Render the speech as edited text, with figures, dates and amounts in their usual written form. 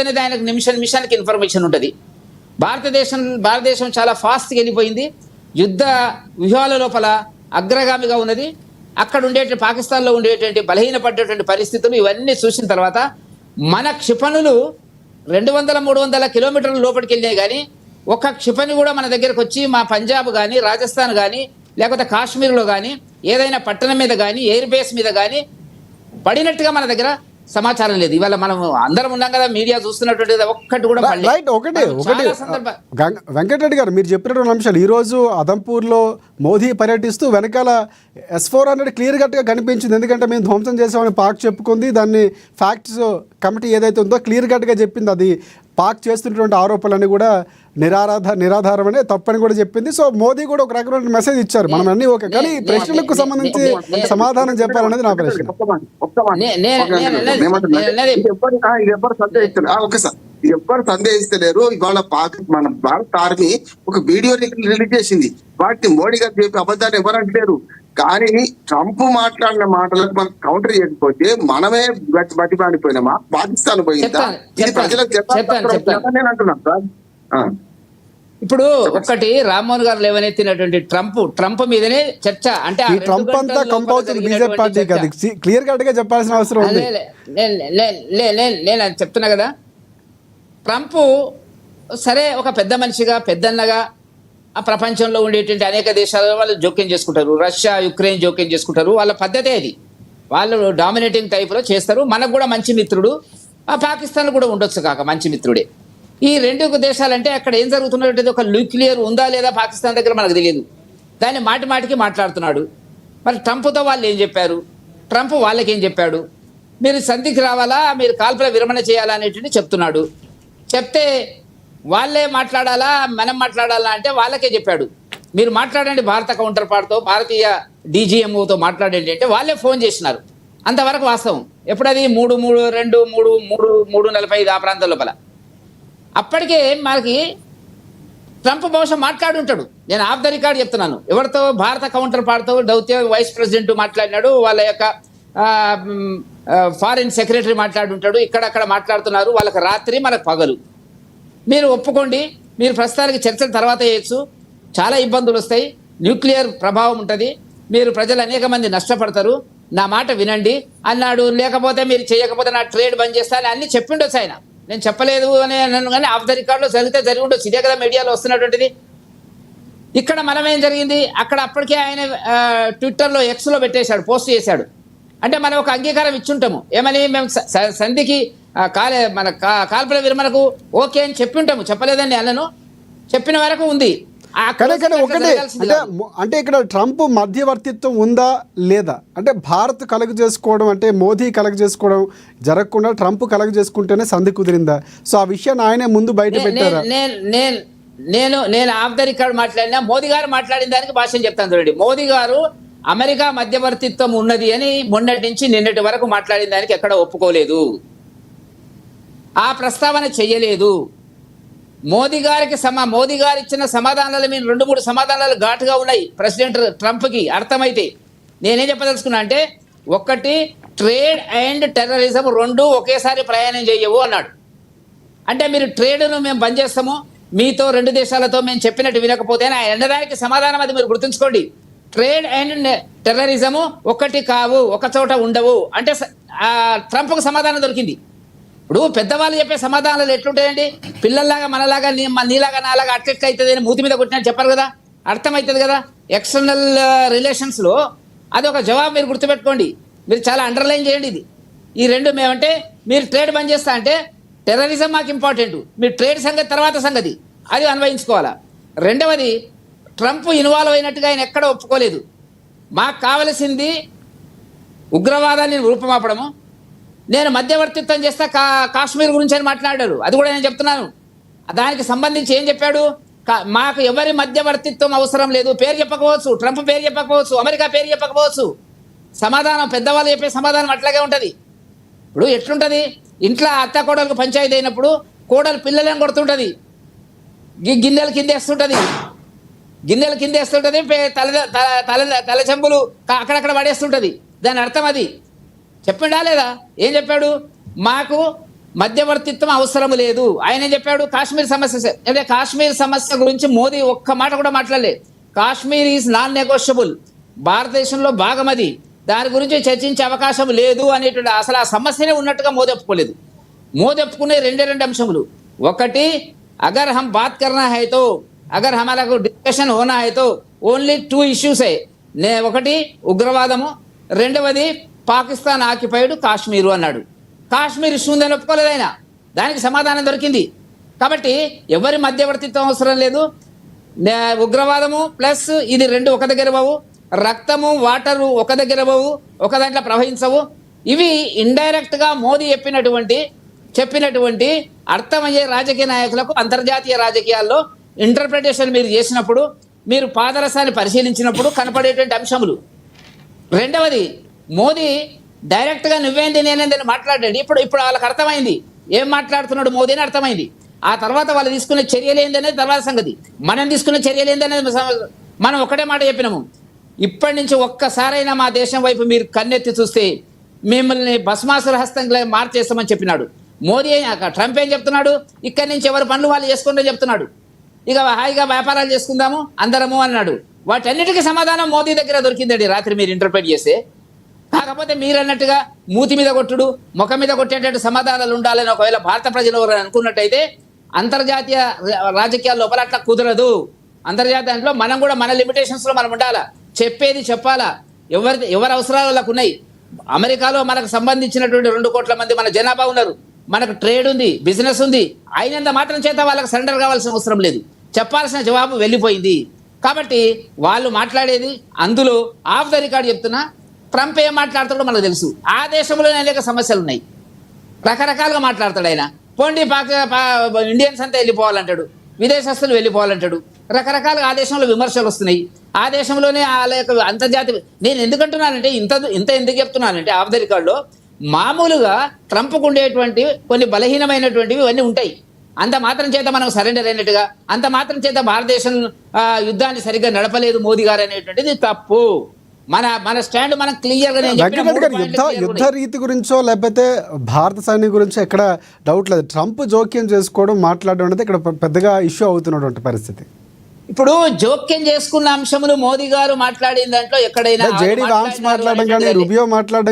అనేది ఆయనకు నిమిషానికి ఇన్ఫర్మేషన్ ఉంటుంది. భారతదేశం చాలా ఫాస్ట్గా వెళ్ళిపోయింది. యుద్ధ వ్యూహాల లోపల అగ్రగామిగా ఉన్నది. అక్కడ పాకిస్తాన్లో ఉండేటువంటి బలహీనపడ్డటువంటి పరిస్థితులు ఇవన్నీ చూసిన తర్వాత మన క్షిపణులు 200-300 కిలోమీటర్ల లోపలికి వెళ్ళినాయి. కానీ ఒక క్షిపణి కూడా మన దగ్గరకు వచ్చి మా పంజాబ్ కానీ, రాజస్థాన్ కానీ, లేకపోతే కాశ్మీర్లో కానీ, ఏదైనా పట్టణం మీద కానీ, ఎయిర్ బేస్ మీద కానీ పడినట్టుగా మన దగ్గర సమాచారం లేదు. ఇవాళ మనం అందరం ఉన్నాం కదా, మీడియా చూస్తున్నటువంటి ఒక్కటి కూడా ఒకటి వెంకటరెడ్డి గారు మీరు చెప్పినటువంటి అంశాలు. ఈరోజు అదంపూర్లో మోదీ పర్యటిస్తూ వెనకాల S-400 క్లియర్ కట్గా కనిపించింది. ఎందుకంటే మేము ధ్వంసం చేసామని పాక్ చెప్పుకుంది. దాన్ని ఫ్యాక్ట్స్ కమిటీ ఏదైతే ఉందో క్లియర్ కట్గా చెప్పింది. అది పాక్ చేస్తున్నటువంటి ఆరోపణలన్నీ కూడా నిరాధారమనే తప్పని కూడా చెప్పింది. సో మోదీ కూడా ఒక రకమైన మెసేజ్ ఇచ్చారు. మనం అన్ని ఓకే, కానీ ప్రశ్నలకు సంబంధించి సమాధానం చెప్పాలనేది నా ప్రశ్న. ఎవ్వరు సందేహిస్తలేరు. ఇవాళ మన భారత ఆర్మీ ఒక వీడియో రిలీజ్ చేసింది. వాటిని మోడీ గారు చెప్పి అబద్ధాన్ని ఎవరు అంటలేరు. కానీ ట్రంప్ మాట్లాడిన మాటలకు మనం కౌంటర్ చేయకపోతే మనమే బతిపాడిపోయినామా, పాకిస్తాన్ పోయిందా, ఇది ప్రజలకు చెప్పాలని నేను అంటున్నాను సార్. ఇప్పుడు ఒక్కటి రామ్మోహన్ గారు లేవనెత్తినటువంటి ట్రంప్ మీదనే చర్చ. అంటే ట్రంప్ అంతా కంపల్సరీ బీజేపీ పార్టీ కాదు, క్లియర్ కట్ గా చెప్పాల్సిన అవసరం ఉంది. నేను చెప్తున్నా కదా, ట్రంప్ సరే ఒక పెద్ద మనిషిగా, పెద్దన్నగా ఆ ప్రపంచంలో ఉండేటువంటి అనేక దేశాలలో వాళ్ళు జోక్యం చేసుకుంటారు. రష్యా, యుక్రెయిన్ జోక్యం చేసుకుంటారు. వాళ్ళ పద్ధతే అది. వాళ్ళు డామినేటింగ్ టైప్లో చేస్తారు. మనకు కూడా మంచి మిత్రుడు. ఆ పాకిస్తాన్ కూడా ఉండొచ్చు కాక మంచి మిత్రుడే. ఈ రెండు దేశాలంటే అక్కడ ఏం జరుగుతున్నట్టు ఒక న్యూక్లియర్ ఉందా లేదా పాకిస్తాన్ దగ్గర మనకు తెలియదు. దాన్ని మాటికి మాట్లాడుతున్నాడు. మరి ట్రంప్తో వాళ్ళు ఏం చెప్పారు, ట్రంప్ వాళ్ళకేం చెప్పాడు, మీరు సంధికి రావాలా, మీరు కాల్పుల విరమణ చేయాలా అనేటువంటి చెప్తున్నాడు. చెప్తే వాళ్ళే మాట్లాడాలా మనం మాట్లాడాలా అంటే వాళ్ళకే చెప్పాడు, మీరు మాట్లాడండి భారత కౌంటర్ పార్ట్తో, భారతీయ DGMOతో మాట్లాడండి అంటే వాళ్ళే ఫోన్ చేసినారు. అంతవరకు వాస్తవం. ఎప్పుడది 3:45 ఆ ప్రాంతం లోపల. అప్పటికే మనకి ట్రంప్ బహుశా మాట్లాడుంటాడు. నేను ఆఫ్ ద రికార్డ్ చెప్తున్నాను. ఎవరితో, భారత కౌంటర్ పార్ట్తో దౌత్య వైస్ ప్రెసిడెంట్ మాట్లాడినాడు, వాళ్ళ యొక్క ఫారిన్ సెక్రటరీ మాట్లాడుంటాడు. ఇక్కడక్కడ మాట్లాడుతున్నారు. వాళ్ళకి రాత్రి, మనకు పగలు. మీరు ఒప్పుకోండి, మీరు ప్రస్తుతానికి చర్చల తర్వాత చేయొచ్చు, చాలా ఇబ్బందులు వస్తాయి, న్యూక్లియర్ ప్రభావం ఉంటుంది, మీరు ప్రజలు అనేక మంది నష్టపడతారు, నా మాట వినండి అన్నాడు. లేకపోతే మీరు చేయకపోతే నా ట్రేడ్ బంద్ చేస్తాను అన్నీ చెప్పిండొచ్చు ఆయన. నేను చెప్పలేదు అని అన్నాను, కానీ ఆఫ్ ద రికార్డులో జరిగి ఉండొచ్చు. ఇదే కదా మీడియాలో వస్తున్నటువంటిది. ఇక్కడ మనమేం జరిగింది, అక్కడ అప్పటికే ఆయన ట్విట్టర్లో, Xలో పెట్టేశాడు, పోస్ట్ చేశాడు. అంటే మనం ఒక అంగీకారం ఇచ్చుంటాము. ఏమని, మేము సంధికి మన కాల్పుల విరమణకు ఓకే అని చెప్పి ఉంటాము. చెప్పలేదని అన్నను, చెప్పిన వరకు ఉంది. ఒకటి అంటే ఇక్కడ ట్రంప్ మధ్యవర్తిత్వం ఉందా లేదా అంటే, భారత్ కలగ చేసుకోవడం అంటే మోదీ కలగ చేసుకోవడం జరగకుండా ట్రంప్ కలగ చేసుకుంటేనే సంధి కుదిరిందా? సో ఆ విషయాన్ని ఆయనే ముందు బయట పెట్టారా? నేను ఆఫ్ ద రికార్డ్ మాట్లాడినా, మోదీ గారు మాట్లాడిన దానికి భాష్యం చెప్తాను చూడండి. మోదీ గారు అమెరికా మధ్యవర్తిత్వం ఉన్నది అని మొన్నటి నుంచి నిన్నటి వరకు మాట్లాడిన దానికి ఎక్కడ ఒప్పుకోలేదు, ఆ ప్రస్తావన చెయ్యలేదు. మోదీ గారు ఇచ్చిన సమాధానాలు మీరు 2-3 సమాధానాలు ఘాటుగా ఉన్నాయి ప్రెసిడెంట్ ట్రంప్కి. అర్థమైతే నేనేం చెప్పదలుచుకున్నా అంటే, ఒకటి, ట్రేడ్ అండ్ టెర్రరిజం రెండు ఒకేసారి ప్రయాణం చేయవు అన్నాడు. అంటే మీరు ట్రేడ్ను మేము బంద్ చేస్తాము, మీతో 2 దేశాలతో మేము చెప్పినట్టు వినకపోతే ఆయన అనడానికి సమాధానం అది మీరు గుర్తుంచుకోండి. ట్రేడ్ అండ్ టెర్రరిజము ఒకటి కావు, ఒక చోట ఉండవు అంటే ట్రంప్కు సమాధానం దొరికింది. ఇప్పుడు పెద్దవాళ్ళు చెప్పే సమాధానాలు ఎట్లుంటాయండి, పిల్లల్లాగా మనలాగా నీలాగా నాలాగా అట్లెట్లా అవుతుంది అని మూతి మీద కొట్టినట్టు చెప్పారు కదా, అర్థమవుతుంది కదా. ఎక్స్టర్నల్ రిలేషన్స్లో అది ఒక జవాబు మీరు గుర్తుపెట్టుకోండి. మీరు చాలా అండర్లైన్ చేయండి ఇది. ఈ రెండు మేమంటే, మీరు ట్రేడ్ బంద్ చేస్తా అంటే టెర్రరిజం మాకు ఇంపార్టెంట్, మీరు ట్రేడ్ సంగతి తర్వాత సంగతి అది అన్వయించుకోవాలా. రెండవది, ట్రంప్ ఇన్వాల్వ్ అయినట్టుగా ఆయన ఎక్కడ ఒప్పుకోలేదు. మాకు కావలసింది ఉగ్రవాదాన్ని రూపుమాపడము, నేను మధ్యవర్తిత్వం చేస్తా కాశ్మీర్ గురించి అని మాట్లాడారు. అది కూడా నేను చెప్తున్నాను. దానికి సంబంధించి ఏం చెప్పాడు, మాకు ఎవరి మధ్యవర్తిత్వం అవసరం లేదు. పేరు చెప్పకపోవచ్చు, ట్రంప్ పేరు చెప్పకపోవచ్చు, అమెరికా పేరు చెప్పకపోవచ్చు, సమాధానం పెద్దవాళ్ళు చెప్పే సమాధానం అట్లాగే ఉంటుంది. ఇప్పుడు ఎట్లుంటుంది, ఇంట్లో అత్త కోడలకు పంచాయతీ అయినప్పుడు కోడలు పిల్లలను కొడుతుంటుంది, గిన్నెలు కిందేస్తుంటుంది, తల చెంబులు అక్కడక్కడ పడేస్తుంటుంది. దాని అర్థం అది చెప్పిండా లేదా? ఏం చెప్పాడు, మాకు మధ్యవర్తిత్వం అవసరం లేదు. ఆయన ఏం చెప్పాడు? కాశ్మీర్ సమస్య, అంటే కాశ్మీర్ సమస్య గురించి మోదీ ఒక్క మాట కూడా మాట్లాడలేదు. కాశ్మీర్ ఈజ్ నాన్ నెగోషియబుల్, భారతదేశంలో భాగం అది, దాని గురించి చర్చించే అవకాశం లేదు అనేటువంటి అసలు ఆ సమస్యనే ఉన్నట్టుగా మోదీ ఒప్పుకోలేదు. మోదీ ఒప్పుకునే రెండు అంశములు. ఒకటి, అగర్ హమ్ బాత్ కర్నా హై తో, అగర్ హమారా డిస్కషన్ హోనా హై తో ఓన్లీ 2 issues హై. ఒకటి ఉగ్రవాదము, రెండవది పాకిస్తాన్ ఆక్యుపైడ్ కాశ్మీరు అన్నాడు. కాశ్మీర్ ఇష్యూ ఉందని ఒప్పుకోలేదు ఆయన, దానికి సమాధానం దొరికింది. కాబట్టి ఎవరి మధ్యవర్తిత్వం అవసరం లేదు. ఉగ్రవాదము ప్లస్ ఇది రెండు ఒక దగ్గర పోవు, రక్తము వాటరు ఒక దగ్గర పోవు, ఒక దాంట్లో ప్రవహించవు. ఇవి ఇండైరెక్ట్ గా మోదీ చెప్పినటువంటి అర్థమయ్యే రాజకీయ నాయకులకు అంతర్జాతీయ రాజకీయాల్లో ఇంటర్ప్రిటేషన్ మీరు చేసినప్పుడు, మీరు పాదరసాన్ని పరిశీలించినప్పుడు కనపడేటువంటి అంశములు. రెండవది, మోదీ డైరెక్ట్ గా నువ్వేంది నేనేందని మాట్లాడండి. ఇప్పుడు వాళ్ళకి అర్థమైంది ఏం మాట్లాడుతున్నాడు మోదీ అని అర్థమైంది. ఆ తర్వాత వాళ్ళు తీసుకునే చర్యలు ఏందనేది తర్వాత సంగతి. మనం తీసుకునే చర్యలు ఏందనేది మనం ఒకటే మాట చెప్పినాము. ఇప్పటి నుంచి ఒక్కసారైనా మా దేశం వైపు మీరు కన్నెత్తి చూస్తే మిమ్మల్ని భస్మాసుర హస్తంగా మార్చేస్తామని చెప్పినాడు మోదీ. ట్రంప్ ఏం చెప్తున్నాడు? ఇక్కడి నుంచి ఎవరి పనులు వాళ్ళు చేసుకుంటే చెప్తున్నాడు. ఇక హాయిగా వ్యాపారాలు చేసుకుందాము అందరము అన్నాడు. వాటన్నిటికీ సమాధానం మోదీ దగ్గర దొరికిందండి రాత్రి మీరు ఇంటర్ప్రిట్ చేస్తే. కాకపోతే మీరు అన్నట్టుగా మూతి మీద కొట్టుడు, ముఖం మీద కొట్టేటట్టు సమాధానాలు ఉండాలని ఒకవేళ భారత ప్రజలు అనుకున్నట్టయితే అంతర్జాతీయ రాజకీయాల లోపల అట్లా కుదరదు. అంతర్జాతీయంలో మనం కూడా మన లిమిటేషన్స్లో మనం ఉండాలా, చెప్పేది చెప్పాలా. ఎవరి అవసరాలు వాళ్ళకు ఉన్నాయి. అమెరికాలో మనకు సంబంధించినటువంటి 2 కోట్ల మంది మన జనాభా ఉన్నారు, మనకు ట్రేడ్ ఉంది, బిజినెస్ ఉంది. అయినంత మాత్రం చేత వాళ్ళకి సరెండర్ కావాల్సిన అవసరం లేదు. చెప్పాల్సిన జవాబు వెళ్ళిపోయింది. కాబట్టి వాళ్ళు మాట్లాడేది అందులో ఆఫ్ ద రికార్డ్ చెప్తున్నా. ట్రంప్ ఏం మాట్లాడతాడో మనకు తెలుసు. ఆ దేశంలోనే అనేక సమస్యలు ఉన్నాయి, రకరకాలుగా మాట్లాడతాడు ఆయన. పోండి ఇండియన్స్ అంతా వెళ్ళిపోవాలంటాడు, విదేశస్తులు వెళ్ళిపోవాలంటాడు, రకరకాలుగా ఆ దేశంలో విమర్శలు వస్తున్నాయి. ఆ దేశంలోనే వాళ్ళ యొక్క అంతర్జాతీయ, నేను ఎందుకంటున్నానంటే ఇంత ఎందుకు చెప్తున్నానంటే ఆఫ్ ద రికార్డులో మామూలుగా ట్రంప్కు ఉండేటువంటి కొన్ని బలహీనమైనటువంటివి ఇవన్నీ ఉంటాయి. అంత మాత్రం చేత మనం సరెండర్ అయినట్టుగా, అంత మాత్రం చేత భారతదేశం యుద్ధాన్ని సరిగ్గా నడపలేదు మోదీ గారు అనేటువంటిది తప్పు. మన స్టాండ్ మనం క్లియర్ గా యుద్ధ రీతి గురించో లేకపోతే భారత సైన్యం గురించో ఎక్కడ డౌట్ లేదు. ట్రంప్ జోక్యం చేసుకోవడం మాట్లాడడం అనేది ఇక్కడ పెద్దగా ఇష్యూ అవుతున్నటువంటి పరిస్థితి. ఇప్పుడు జోక్యం చేసుకున్న అంశములు మోదీ గారు మాట్లాడిన దాంట్లో ఎక్కడైనా జేడీ వాన్స్ మాట్లాడడం కానీ, రుబియో మాట్లాడడం